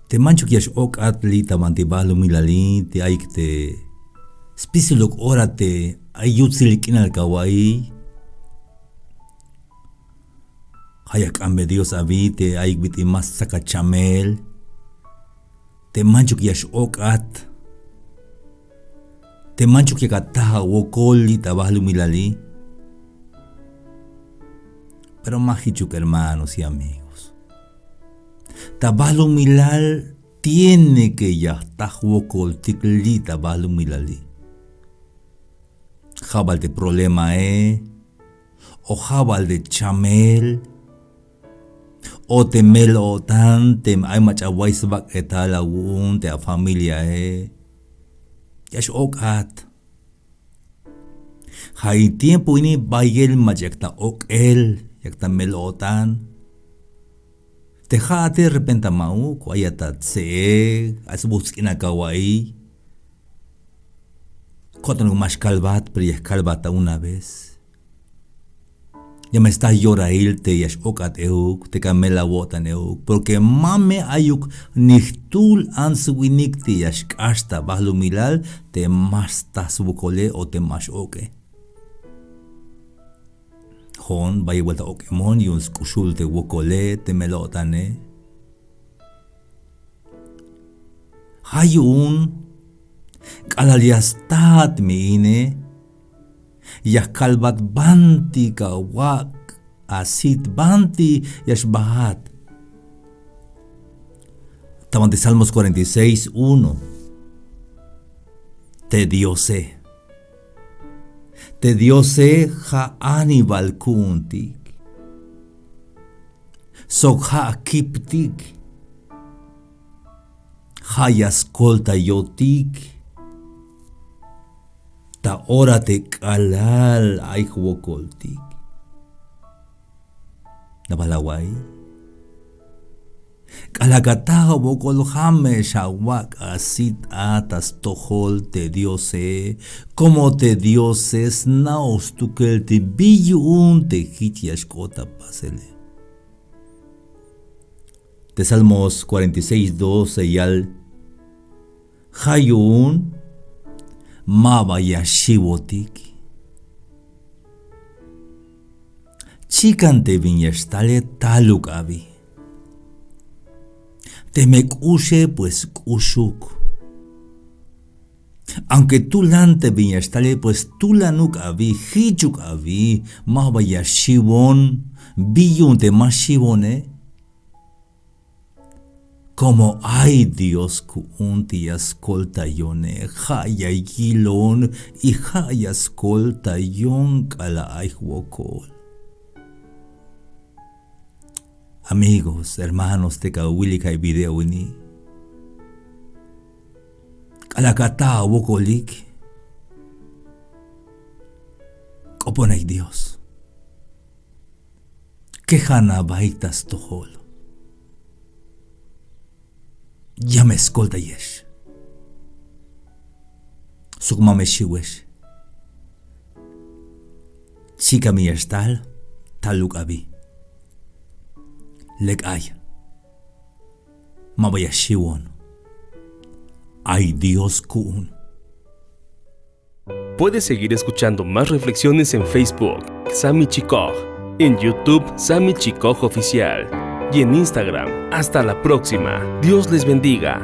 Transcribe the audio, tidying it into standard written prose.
Te mancho que es ok atli tamanti balu milali te ay que te spisilok orate ayutsilik inal kawaii. Hayak ambe Dios avite ay bit imas saka chamel. Te mancho que es ok at. Te mancho que kataha wokoli tabalu milali. Pero majichuk hermanos y amigos. Tabalu milal tiene que ya wokol tikli tabalu milali. Jabal de problema o jabal de chamel. O te melo tan te ay machaway sabak etala wun te a familia Yash okat. Hay tiempo ini bayel majekta ok el yakta melo tan. Te jate repenta mau kwayata tse asbuskina kawaii. Kotan más calvat pero calvata una vez. Ya me está llorail te yash okat euk te camela wotan euk porque mame ayuk nihtul answinik te yash hasta bahlu milal te mastas bukole o te mash oke. Hon vaya vuelta okemon y un skushul te wokole te melotane. Hayun kalaliastat meine. Yah kalbat banti kawak asit banti yash bahat. Taman de Salmos 46:1. Te diose ha anibal kuntik. Sok ha kiptik. Ha yaskolta yotik. Ta ora te kalal ay huokoltik. Nabalaway. Kalagataha wokol jame shawak asit atas tohol te diose. Como te dioses naos tukel te biyun te hitiashkota pasele. De Salmos 46:2 yal. Hayun. Maba yashiwotik. Chikante vinyastale taluk abi. Te me kushe pues kushuk. Aunque tú lante vinyastale pues tú lanuk abi hichuk abi. Maba yashivon. Biyun te mashivone. Como ay Dios kunti ascolta yone, haya gilon y haya ascolta yon kala ay wokol. Amigos, hermanos, te kawili kay video ini. Kalakata wokolik. Koponay Dios. Kehana baitas tohol. Ya me escolta yesh. Sukma me shiwesh. Chica mi estal, taluk abi. Leg ay. Mabaya shiwon. Ay Dios kuun. Puedes seguir escuchando más reflexiones en Facebook, Sammy Chikoj, en YouTube, Sammy Chikoj Oficial, y en Instagram. Hasta la próxima. Dios les bendiga.